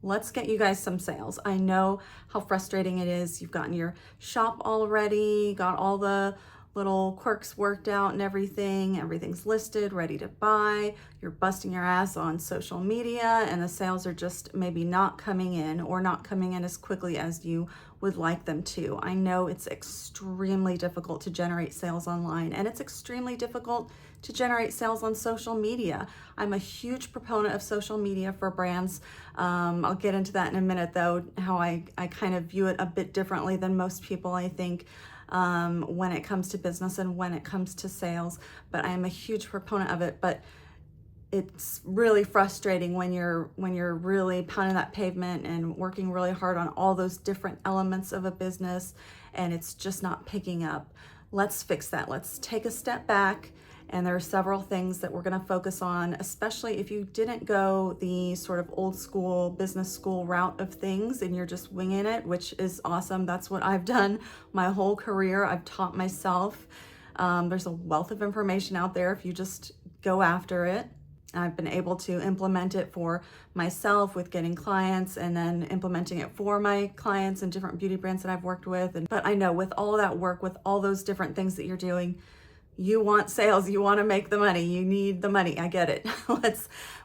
let's get you guys some sales. I know how frustrating it is. You've gotten your shop already, got all the little quirks worked out and everything. Everything's listed, ready to buy. You're busting your ass on social media and the sales are just maybe not coming in or not coming in as quickly as you would like them to. I know it's extremely difficult to generate sales online, and it's extremely difficult to generate sales on social media. I'm a huge proponent of social media for brands. I'll get into that in a minute though, how I kind of view it a bit differently than most people, I think, when it comes to business and when it comes to sales, but I am a huge proponent of it. But it's really frustrating when you're really pounding that pavement and working really hard on all those different elements of a business and it's just not picking up. Let's fix that. Let's take a step back. And there are several things that we're going to focus on, especially if you didn't go the sort of old school business school route of things and you're just winging it, which is awesome. That's what I've done my whole career. I've taught myself. There's a wealth of information out there if you just go after it. I've been able to implement it for myself with getting clients and then implementing it for my clients and different beauty brands that I've worked with. But I know with all that work, with all those different things that you're doing, you want sales, you want to make the money, you need the money. I get it.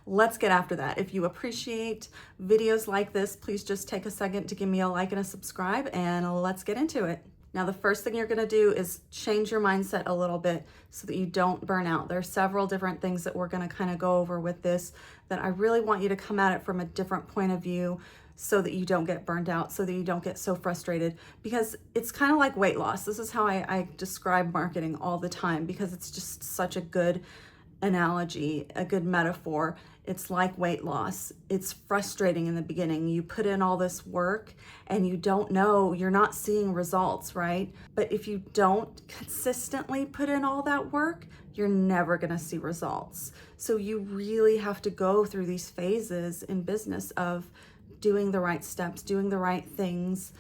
Let's get after that. If you appreciate videos like this, please just take a second to give me a like and a subscribe and let's get into it. Now, the first thing you're going to do is change your mindset a little bit so that you don't burn out. There are several different things that we're going to kind of go over with this that I really want you to come at it from a different point of view so that you don't get burned out, so that you don't get so frustrated, because it's kind of like weight loss. This is how I describe marketing all the time because it's just such a good analogy, a good metaphor. It's like weight loss. It's frustrating in the beginning. You put in all this work and you don't know, you're not seeing results, right? But if you don't consistently put in all that work, you're never going to see results. So you really have to go through these phases in business of doing the right steps, doing the right things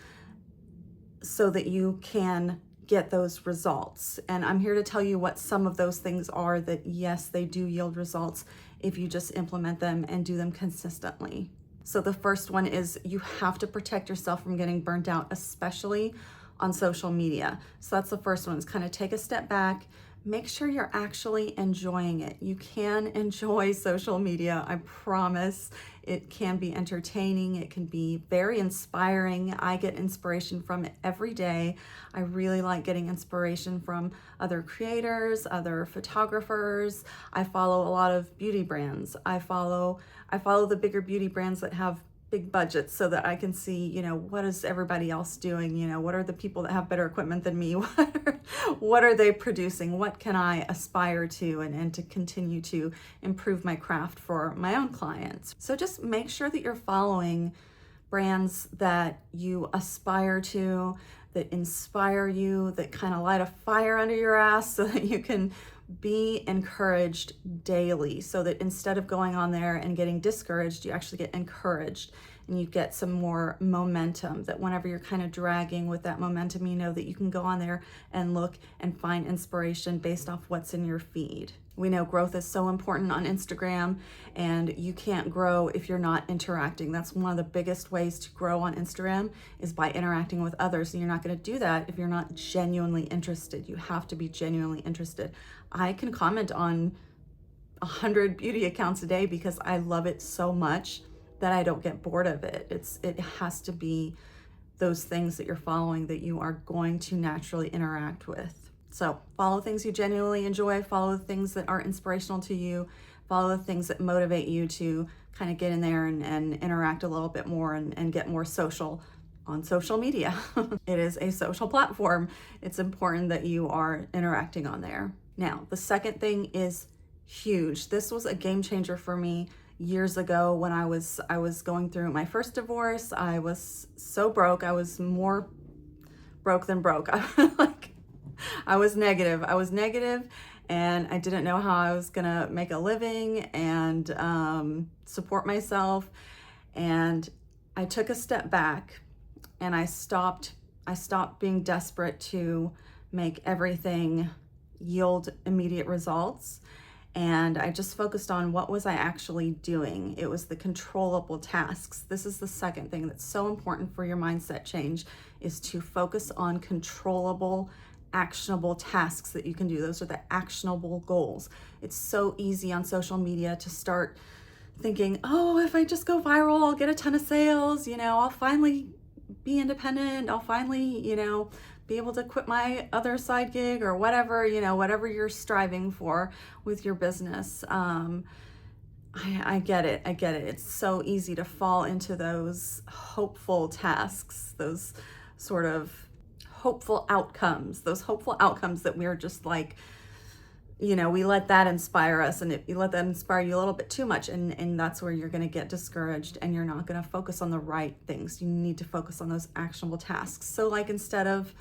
so that you can get those results. And I'm here to tell you what some of those things are that, yes, they do yield results if you just implement them and do them consistently. So the first one is you have to protect yourself from getting burnt out, especially on social media. So that's the first one, is kind of take a step back. Make sure you're actually enjoying it. You can enjoy social media, I promise. It can be entertaining. It can be very inspiring. I get inspiration from it every day. I really like getting inspiration from other creators, other photographers. I follow a lot of beauty brands. I follow the bigger beauty brands that have big budgets so that I can see, what is everybody else doing? What are the people that have better equipment than me? What are they producing? What can I aspire to and to continue to improve my craft for my own clients? So just make sure that you're following brands that you aspire to, that inspire you, that kind of light a fire under your ass so that you can be encouraged daily, so that instead of going on there and getting discouraged, you actually get encouraged and you get some more momentum, that whenever you're kind of dragging with that momentum, you know that you can go on there and look and find inspiration based off what's in your feed. We know growth is so important on Instagram, and you can't grow if you're not interacting. That's one of the biggest ways to grow on Instagram, is by interacting with others. And you're not going to do that if you're not genuinely interested. You have to be genuinely interested. I can comment on 100 beauty accounts a day because I love it so much that I don't get bored of it. It has to be those things that you're following that you are going to naturally interact with. So follow things you genuinely enjoy, follow the things that are inspirational to you, follow the things that motivate you to kind of get in there and interact a little bit more and get more social on social media. It is a social platform. It's important that you are interacting on there. Now, the second thing is huge. This was a game changer for me years ago when I was going through my first divorce. I was so broke. I was more broke than broke. I was negative and I didn't know how I was gonna make a living and support myself. And I took a step back and I stopped being desperate to make everything yield immediate results. and I just focused on what was I actually doing. It was the controllable tasks. This is the second thing that's so important for your mindset change, is to focus on controllable, actionable tasks that you can do. Those are the actionable goals. It's so easy on social media to start thinking, oh, if I just go viral, I'll get a ton of sales, I'll finally be independent, I'll finally, be able to quit my other side gig or whatever, whatever you're striving for with your business. I get it. It's so easy to fall into those hopeful tasks, those sort of hopeful outcomes that we're just like, we let that inspire us, and you let that inspire you a little bit too much, and that's where you're going to get discouraged, and you're not going to focus on the right things. You need to focus on those actionable tasks. So like, instead of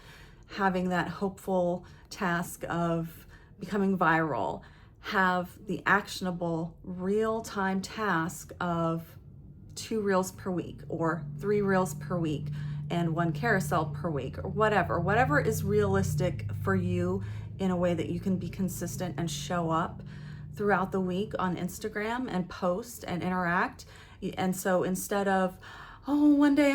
having that hopeful task of becoming viral, have the actionable real-time task of 2 reels per week or 3 reels per week and 1 carousel per week, or whatever is realistic for you, in a way that you can be consistent and show up throughout the week on Instagram and post and interact. And so instead of, oh, one day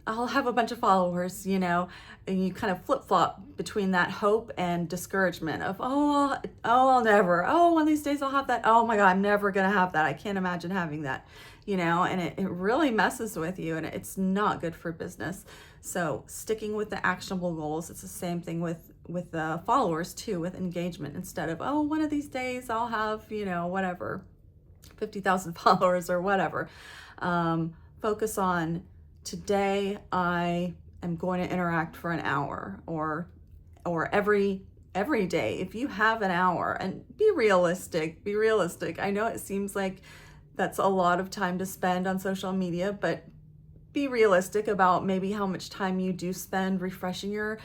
I'll have a bunch of followers, and you kind of flip-flop between that hope and discouragement of, I'll never, one of these days I'll have that. Oh my God, I'm never going to have that. I can't imagine having that, and it really messes with you, and it's not good for business. So sticking with the actionable goals. It's the same thing with the followers too, with engagement. Instead of, one of these days I'll have, whatever, 50,000 followers or whatever. Focus on, today I am going to interact for an hour, or every day. If you have an hour, and be realistic. I know it seems like that's a lot of time to spend on social media, but be realistic about maybe how much time you do spend refreshing your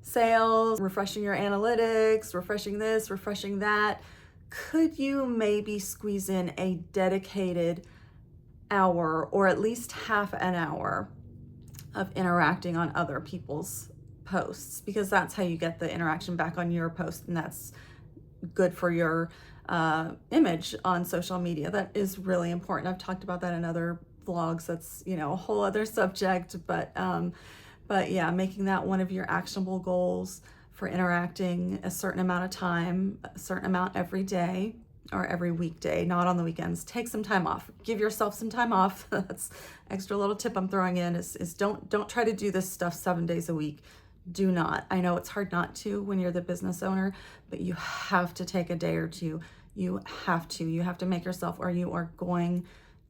sales, refreshing your analytics, refreshing this, refreshing that. Could you maybe squeeze in a dedicated hour, or at least half an hour, of interacting on other people's posts? Because that's how you get the interaction back on your post, and that's good for your image on social media. That is really important. I've talked about that in other vlogs. That's a whole other subject, but yeah, making that one of your actionable goals for interacting a certain amount of time, a certain amount every day or every weekday, not on the weekends. Take some time off. Give yourself some time off. That's extra little tip I'm throwing in, is don't try to do this stuff 7 days a week. Do not. I know it's hard not to when you're the business owner, but you have to take a day or two. You have to make yourself, or you are going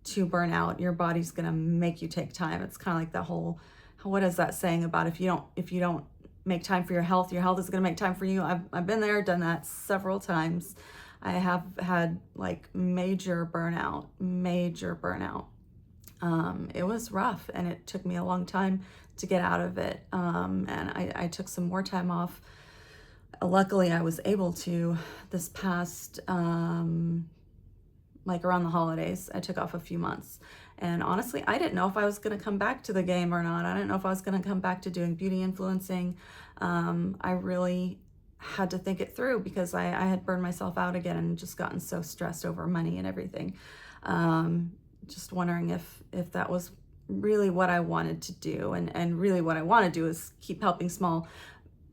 to burn out. Your body's going to make you take time. It's kind of like the whole, what is that saying about if you don't make time for your health is going to make time for you? I've been there, done that several times. I have had like major burnout. It was rough, and it took me a long time to get out of it. And I took some more time off. Luckily, I was able to this past, like around the holidays. I took off a few months, and honestly, I didn't know if I was going to come back to the game or not. I didn't know if I was going to come back to doing beauty influencing. I really had to think it through, because I had burned myself out again and just gotten so stressed over money and everything. Just wondering if that was really what I wanted to do, and really what I want to do is keep helping small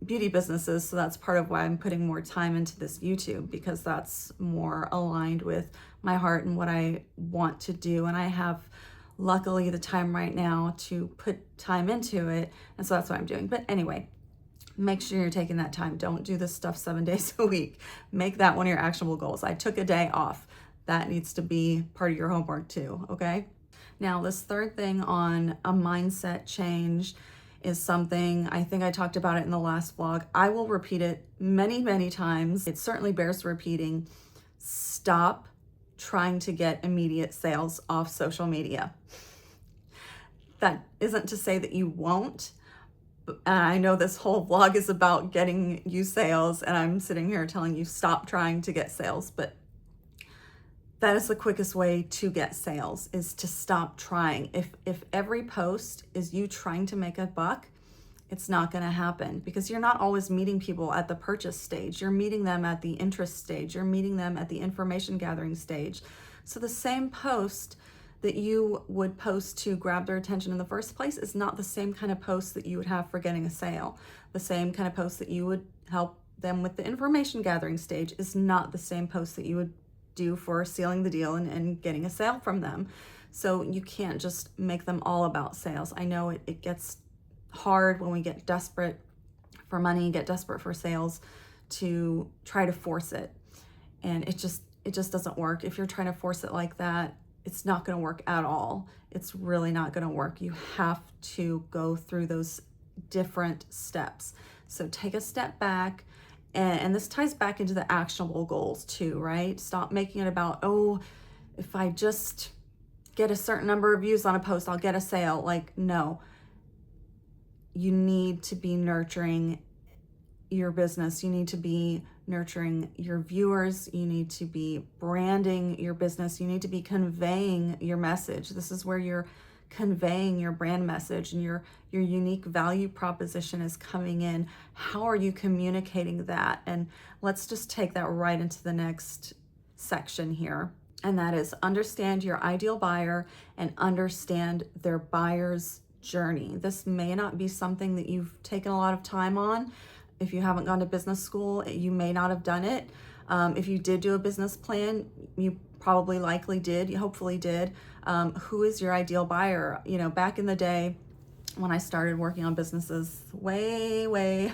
beauty businesses. So that's part of why I'm putting more time into this YouTube, because that's more aligned with my heart and what I want to do. And I have, luckily, the time right now to put time into it. And so that's what I'm doing. But anyway, make sure you're taking that time. Don't do this stuff 7 days a week. Make that one of your actionable goals. I took a day off. That needs to be part of your homework too, okay? Now, this third thing on a mindset change is something, I think I talked about it in the last vlog. I will repeat it many, many times. It certainly bears repeating. Stop trying to get immediate sales off social media. That isn't to say that you won't. I know this whole vlog is about getting you sales, and I'm sitting here telling you stop trying to get sales, but that is the quickest way to get sales, is to stop trying. If every post is you trying to make a buck, it's not going to happen, because you're not always meeting people at the purchase stage. You're meeting them at the interest stage. You're meeting them at the information gathering stage. So the same post that you would post to grab their attention in the first place is not the same kind of post that you would have for getting a sale. The same kind of post that you would help them with the information gathering stage is not the same post that you would do for sealing the deal and getting a sale from them. So you can't just make them all about sales. I know it gets hard when we get desperate for money, get desperate for sales, to try to force it. And it just doesn't work. If you're trying to force it like that, it's not going to work at all. It's really not going to work. You have to go through those different steps. So take a step back, and this ties back into the actionable goals too, right? Stop making it about, oh, if I just get a certain number of views on a post, I'll get a sale. Like, no. You need to be nurturing your business. You need to be nurturing your viewers. You need to be branding your business. You need to be conveying your message. This is where you're conveying your brand message, and your unique value proposition is coming in. How are you communicating that? And let's just take that right into the next section here. And that is, understand your ideal buyer and understand their buyer's journey. This may not be something that you've taken a lot of time on. If you haven't gone to business school, you may not have done it. If you did do a business plan, you probably likely did, you hopefully did. Who is your ideal buyer? You know, back in the day when I started working on businesses, way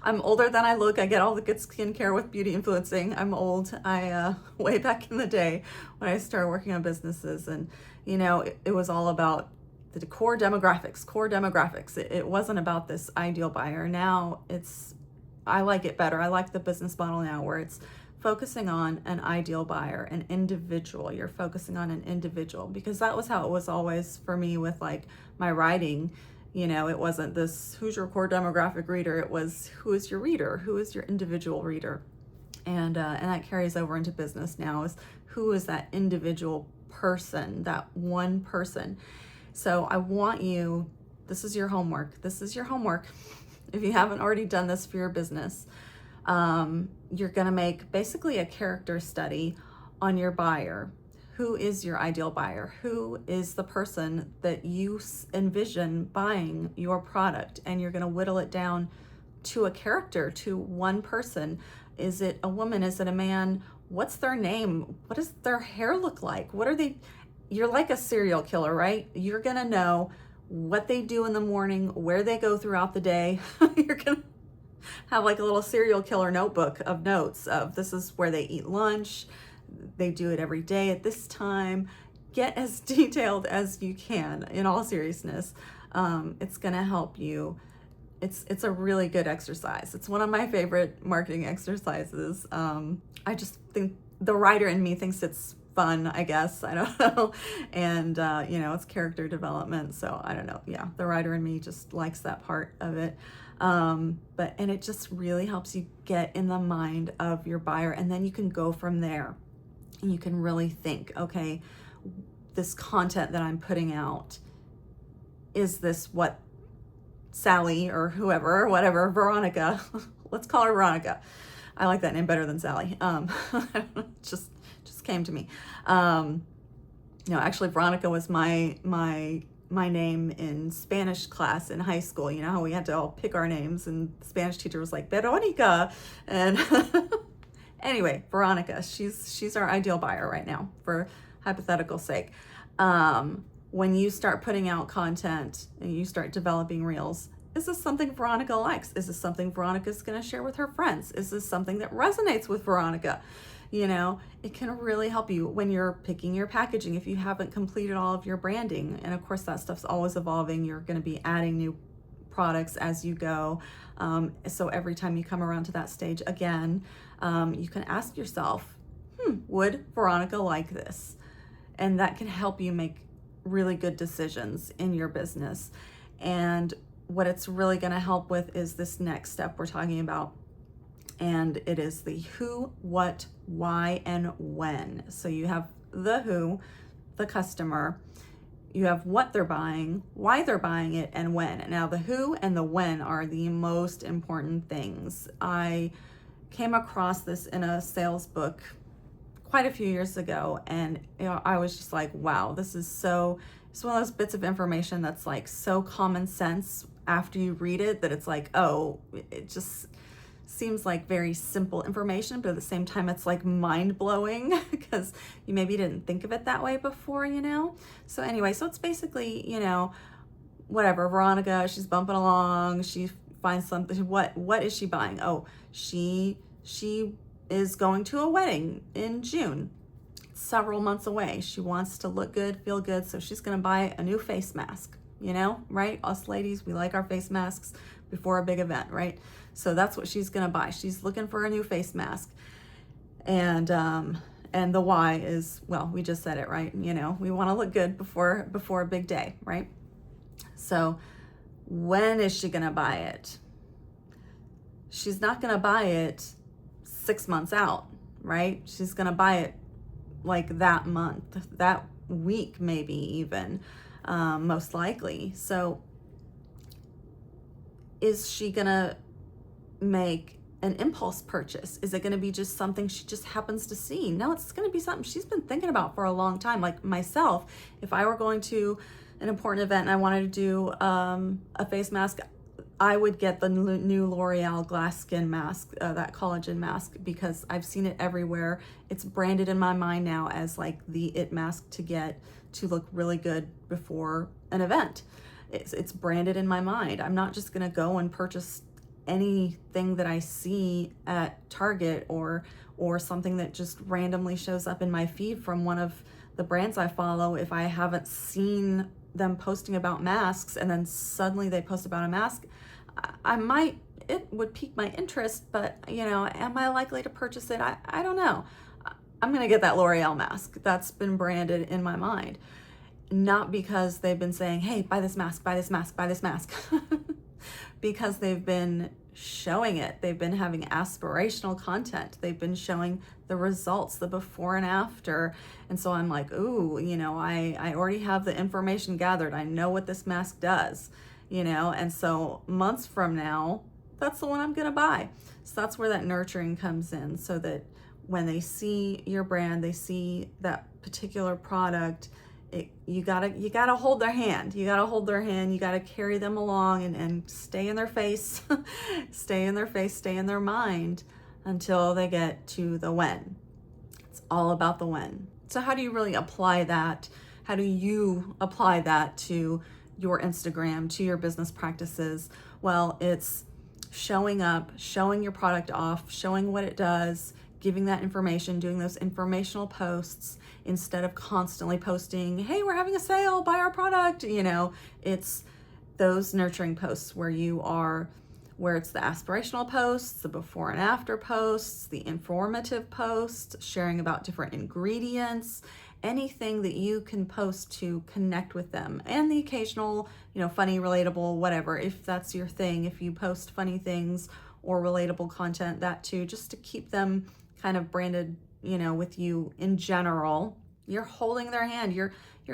I'm older than I look. I get all the good skincare with beauty influencing. I'm old. Way back in the day when I started working on businesses, and you know, it was all about the core demographics. It wasn't about this ideal buyer. Now I like it better. I like the business model now where it's focusing on an ideal buyer, an individual. You're focusing on an individual, because that was how it was always for me with like my writing. You know, it wasn't this, who's your core demographic reader? It was, who is your reader? Who is your individual reader? And that carries over into business now, is who is that individual person, that one person. So I want you, this is your homework. If you haven't already done this for your business, you're going to make basically a character study on your buyer. Who is your ideal buyer? Who is the person that you envision buying your product? And you're going to whittle it down to a character, to one person. Is it a woman? Is it a man? What's their name? What does their hair look like? What are they? You're like a serial killer, right? You're going to know what they do in the morning, where they go throughout the day. You're going to have like a little serial killer notebook of notes of, this is where they eat lunch. They do it every day at this time. Get as detailed as you can, in all seriousness. It's going to help you. It's a really good exercise. It's one of my favorite marketing exercises. I just think the writer in me thinks it's fun, I guess. I don't know. And, you know, it's character development. So I don't know. Yeah, the writer in me just likes that part of it. And it just really helps you get in the mind of your buyer. And then you can go from there. And you can really think, okay, this content that I'm putting out, is this what Sally or whoever, whatever, Veronica, let's call her Veronica. I like that name better than Sally. Just came to me. No, actually Veronica was my name in Spanish class in high school. You know how we had to all pick our names, and the Spanish teacher was like, Veronica. And anyway, Veronica, she's our ideal buyer right now, for hypothetical sake. When you start putting out content and you start developing reels, is this something Veronica likes? Is this something Veronica's going to share with her friends? Is this something that resonates with Veronica? You know, it can really help you when you're picking your packaging, if you haven't completed all of your branding. And of course, that stuff's always evolving. You're going to be adding new products as you go. So every time you come around to that stage again, you can ask yourself, would Veronica like this? And that can help you make really good decisions in your business. And what it's really going to help with is this next step we're talking about. And it is the who, what, why, and when. So you have the who, the customer. you have what they're buying, why they're buying it, and when. Now the who and the when are the most important things. I came across this in a sales book quite a few years ago, and I was just like, wow, this is so, it's one of those bits of information that's like so common sense after you read it, that it's like, oh, it just seems like very simple information, but at the same time it's like mind-blowing because you maybe didn't think of it that way before, So anyway, so it's basically, whatever, Veronica, she's bumping along, she finds something. What is she buying? Oh, she is going to a wedding in June, several months away. She wants to look good, feel good, so she's going to buy a new face mask, right? Us ladies, we like our face masks before a big event, right? So that's what she's going to buy. She's looking for a new face mask. And the why is, well, we just said it, right? We want to look good before a big day, right? So when is she going to buy it? She's not going to buy it 6 months out, right? She's going to buy it like that month, that week, maybe even, most likely. So is she going to make an impulse purchase? Is it going to be just something she just happens to see? No, it's going to be something she's been thinking about for a long time. Like myself, if I were going to an important event and I wanted to do a face mask, I would get the new L'Oreal glass skin mask, that collagen mask, because I've seen it everywhere. It's branded in my mind now as like the it mask to get to look really good before an event. It's branded in my mind. I'm not just going to go and purchase anything that I see at Target or something that just randomly shows up in my feed from one of the brands I follow if I haven't seen them posting about masks, and then suddenly they post about a mask. It would pique my interest, but am I likely to purchase it? I don't know. I'm gonna get that L'Oreal mask. That's been branded in my mind. Not because they've been saying, hey, buy this mask, buy this mask, buy this mask. Because they've been showing it. They've been having aspirational content. They've been showing the results, the before and after. And so I'm like, ooh, I already have the information gathered. I know what this mask does, and so months from now, that's the one I'm going to buy. So that's where that nurturing comes in, so that when they see your brand, they see that particular product, you gotta hold their hand. You gotta hold their hand. You gotta carry them along and stay in their face, stay in their face, stay in their mind until they get to the when. It's all about the when. So how do you really apply that? How do you apply that to your Instagram, to your business practices? Well, it's showing up, showing your product off, showing what it does, giving that information, doing those informational posts instead of constantly posting, hey, we're having a sale, buy our product. It's those nurturing posts where it's the aspirational posts, the before and after posts, the informative posts, sharing about different ingredients, anything that you can post to connect with them, and the occasional, funny, relatable, whatever, if that's your thing. If you post funny things or relatable content, that too, just to keep them kind of branded, with you in general. You're holding their hand. You're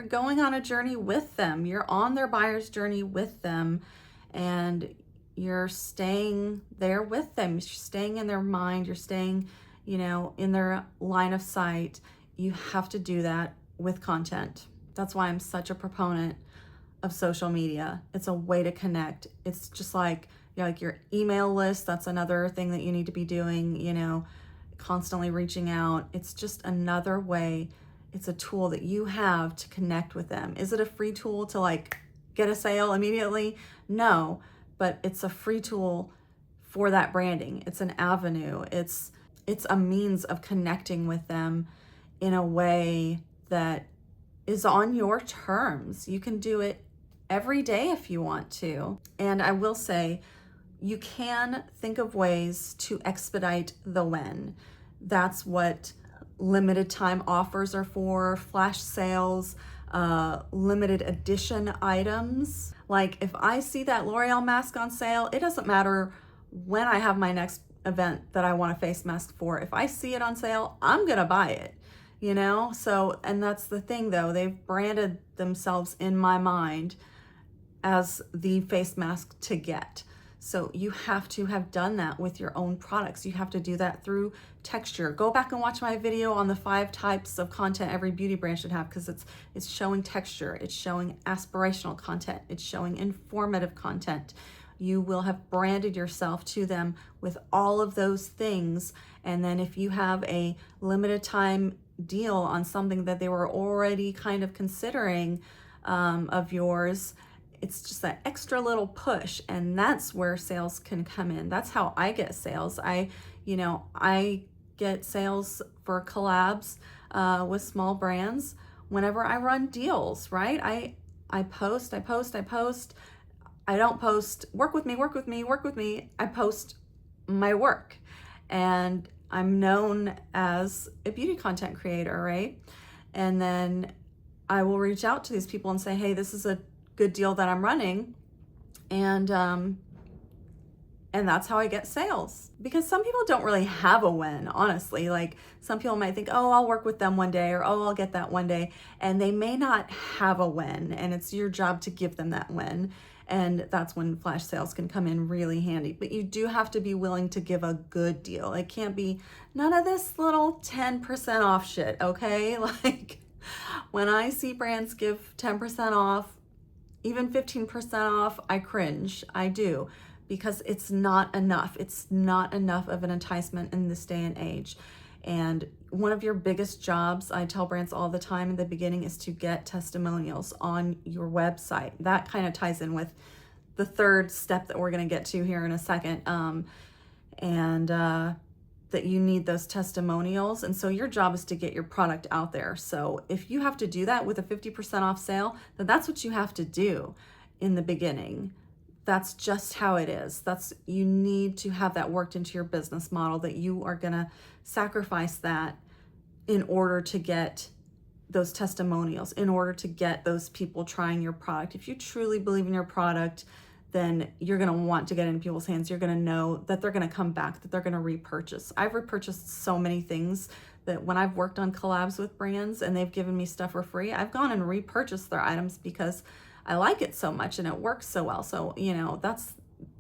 going on a journey with them. You're on their buyer's journey with them, and you're staying there with them. You're staying in their mind. You're staying, in their line of sight. You have to do that with content. That's why I'm such a proponent of social media. It's a way to connect. It's just like your email list. That's another thing that you need to be doing, constantly reaching out. It's just another way. It's a tool that you have to connect with them. Is it a free tool to get a sale immediately? No, but it's a free tool for that branding. It's an avenue. It's a means of connecting with them in a way that is on your terms. You can do it every day if you want to. And I will say, you can think of ways to expedite the when. That's what limited time offers are for, flash sales, limited edition items. Like if I see that L'Oreal mask on sale, it doesn't matter when I have my next event that I want a face mask for. If I see it on sale, I'm gonna buy it, So, and that's the thing though, they've branded themselves in my mind as the face mask to get. So you have to have done that with your own products. You have to do that through texture. Go back and watch my video on the 5 types of content every beauty brand should have, because it's showing texture, it's showing aspirational content, it's showing informative content. You will have branded yourself to them with all of those things. And then if you have a limited time deal on something that they were already kind of considering of yours, it's just that extra little push, and that's where sales can come in. That's how I get sales. I get sales for collabs with small brands whenever I run deals, right? I post. I don't post, work with me. I post my work. And I'm known as a beauty content creator, right? And then I will reach out to these people and say, hey, this is a good deal that I'm running, and that's how I get sales. Because some people don't really have a win, honestly. Like, some people might think, oh, I'll work with them one day, or oh, I'll get that one day, and they may not have a win, and it's your job to give them that win. And that's when flash sales can come in really handy. But you do have to be willing to give a good deal. It can't be none of this little 10% off shit, okay? Like, when I see brands give 10% off, even 15% off, I cringe. I do, because it's not enough. It's not enough of an enticement in this day and age. And one of your biggest jobs, I tell brands all the time in the beginning, is to get testimonials on your website. That kind of ties in with the third step that we're going to get to here in a second. That you need those testimonials. And so your job is to get your product out there. So if you have to do that with a 50% off sale, then that's what you have to do in the beginning. That's just how it is. You need to have that worked into your business model, that you are going to sacrifice that in order to get those testimonials, in order to get those people trying your product. If you truly believe in your product, then you're going to want to get it in people's hands. You're going to know that they're going to come back, that they're going to repurchase. I've repurchased so many things that when I've worked on collabs with brands and they've given me stuff for free, I've gone and repurchased their items because I like it so much and it works so well. So, that's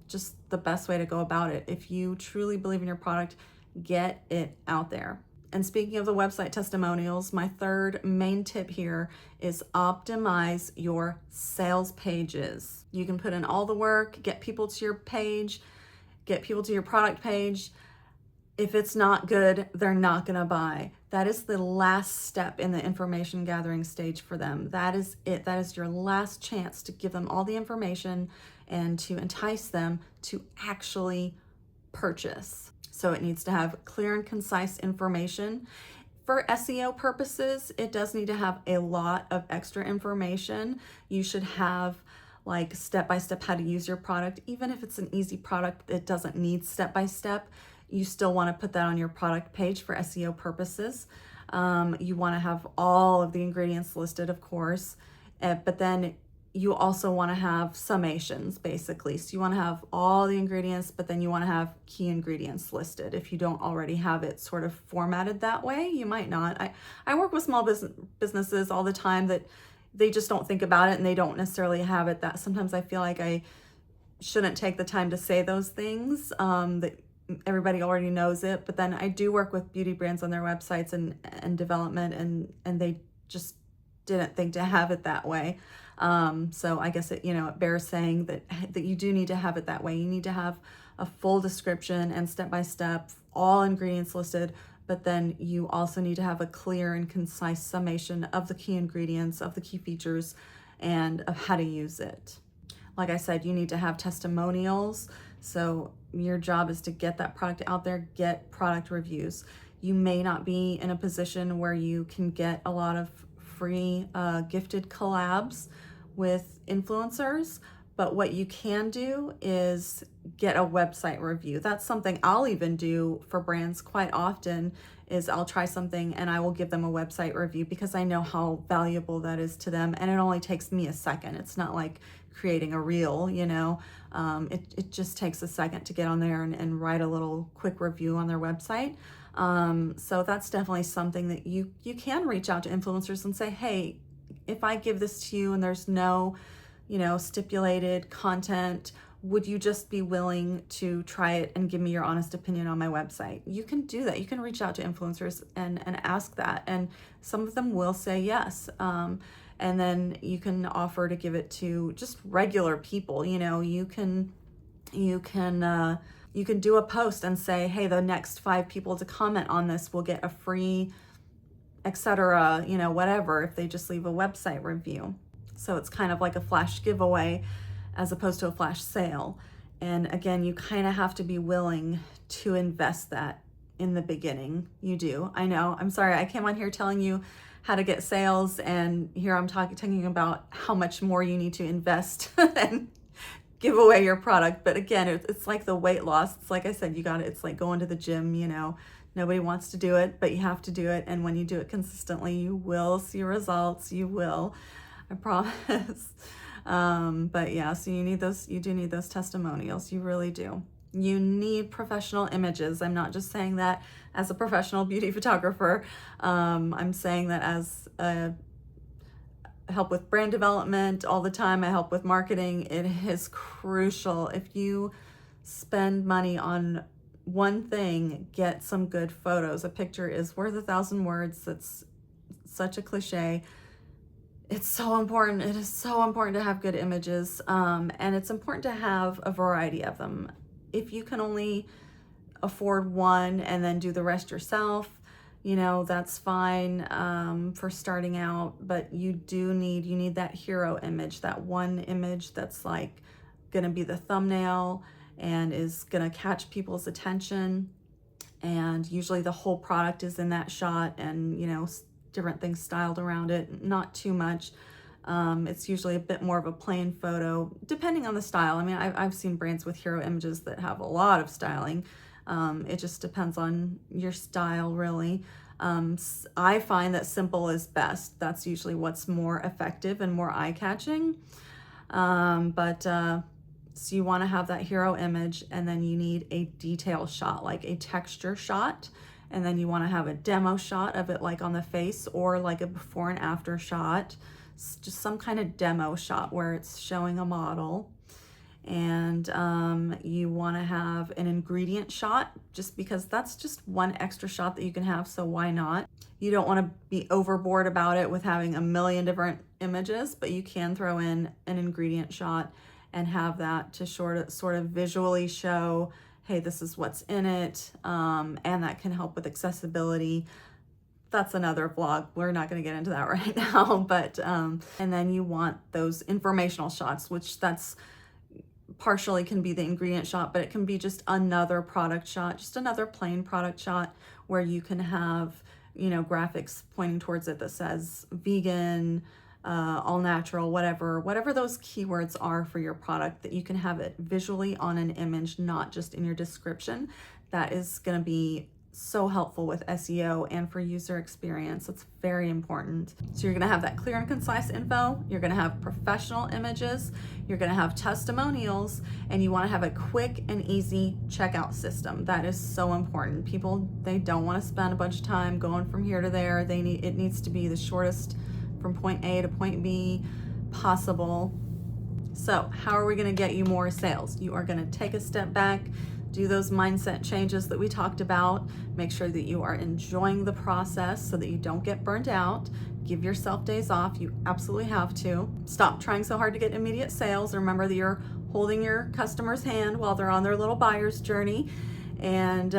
just the best way to go about it. If you truly believe in your product, get it out there. And speaking of the website testimonials, my third main tip here is optimize your sales pages. You can put in all the work, get people to your page, get people to your product page. If it's not good, they're not going to buy. That is the last step in the information gathering stage for them. That is it. That is your last chance to give them all the information and to entice them to actually purchase. So it needs to have clear and concise information. For SEO purposes, it does need to have a lot of extra information. You should have like step-by-step how to use your product. Even if it's an easy product that doesn't need step-by-step, you still want to put that on your product page for SEO purposes. You want to have all of the ingredients listed, of course, but then you also want to have summations, basically. So you want to have all the ingredients, but then you want to have key ingredients listed. If you don't already have it sort of formatted that way, you might not. I work with small businesses all the time that they just don't think about it and they don't necessarily have it. That sometimes I feel like I shouldn't take the time to say those things, that everybody already knows it. But then I do work with beauty brands on their websites and development, and they just didn't think to have it that way. So I guess it bears saying that you do need to have it that way. You need to have a full description and step-by-step, all ingredients listed, but then you also need to have a clear and concise summation of the key ingredients, of the key features, and of how to use it. Like I said, you need to have testimonials. So your job is to get that product out there, get product reviews. You may not be in a position where you can get a lot of free gifted collabs with influencers, but what you can do is get a website review. That's something I'll even do for brands quite often, is I'll try something and I will give them a website review because I know how valuable that is to them, and it only takes me a second. It's not like creating a reel, it just takes a second to get on there and write a little quick review on their website. So that's definitely something that you can reach out to influencers and say, hey, if I give this to you and there's no, stipulated content, would you just be willing to try it and give me your honest opinion on my website? You can do that. You can reach out to influencers and ask that. And some of them will say yes. And then you can offer to give it to just regular people. You can do a post and say, hey, the next 5 people to comment on this will get a free, etc., whatever, if they just leave a website review. So it's kind of like a flash giveaway as opposed to a flash sale. And again, you kind of have to be willing to invest that in the beginning. You do. I know. I'm sorry. I came on here telling you how to get sales, and here I'm talking about how much more you need to invest and give away your product. But again, it's like the weight loss. It's like I said, it's like going to the gym, nobody wants to do it, but you have to do it. And when you do it consistently, you will see results. You will, I promise. But yeah, so you do need those testimonials. You really do. You need professional images. I'm not just saying that as a professional beauty photographer. I'm saying that as a help with brand development all the time. I help with marketing. It is crucial. If you spend money on one thing, get some good photos. A picture is worth 1,000 words. That's such a cliche. It's so important. It is so important to have good images. And it's important to have a variety of them. If you can only afford one and then do the rest yourself, that's fine for starting out, but you need that hero image, that one image that's like gonna be the thumbnail and is gonna catch people's attention. And usually the whole product is in that shot, and different things styled around it, not too much. It's usually a bit more of a plain photo, depending on the style. I mean, I've seen brands with hero images that have a lot of styling. It just depends on your style, really. I find that simple is best. That's usually what's more effective and more eye-catching. So you want to have that hero image, and then you need a detail shot, like a texture shot. And then you want to have a demo shot of it, like on the face, or like a before and after shot. Just some kind of demo shot where it's showing a model. And you want to have an ingredient shot, just because that's just one extra shot that you can have, so why not? You don't want to be overboard about it with having a million different images, but you can throw in an ingredient shot and have that to sort of visually show, hey, this is what's in it, and that can help with accessibility. That's another vlog. We're not going to get into that right now, but and then you want those informational shots, which that's partially can be the ingredient shot, but it can be just another product shot, just another plain product shot where you can have, graphics pointing towards it that says vegan, all natural, whatever those keywords are for your product, that you can have it visually on an image, not just in your description. That is going to be so helpful with SEO and for user experience. It's very important. So you're going to have that clear and concise info. You're going to have professional images. You're going to have testimonials, and you want to have a quick and easy checkout system. That is so important. People, they don't want to spend a bunch of time going from here to there. It needs to be the shortest from point A to point B possible. So how are we going to get you more sales? You are going to take a step back, do those mindset changes that we talked about. Make sure that you are enjoying the process so that you don't get burnt out. Give yourself days off. You absolutely have to. Stop trying so hard to get immediate sales. Remember that you're holding your customer's hand while they're on their little buyer's journey. And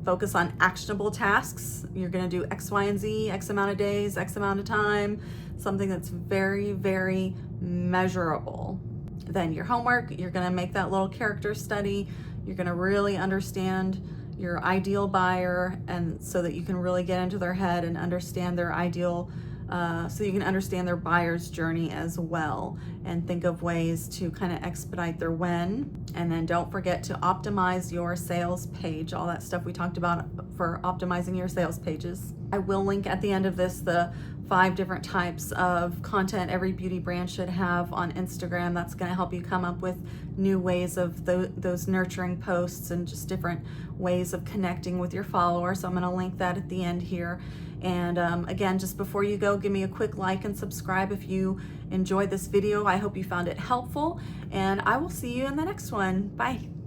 focus on actionable tasks. You're going to do X, Y, and Z, X amount of days, X amount of time, something that's very, very measurable. Then your homework, you're going to make that little character study. You're going to really understand your ideal buyer, and so that you can really get into their head and understand their ideal, so you can understand their buyer's journey as well, and think of ways to kind of expedite their win. And then don't forget to optimize your sales page, all that stuff we talked about for optimizing your sales pages. I will link at the end of this the 5 different types of content every beauty brand should have on Instagram. That's going to help you come up with new ways of those nurturing posts and just different ways of connecting with your followers. So I'm going to link that at the end here. And again, just before you go, give me a quick like and subscribe if you enjoyed this video. I hope you found it helpful, and I will see you in the next one. Bye.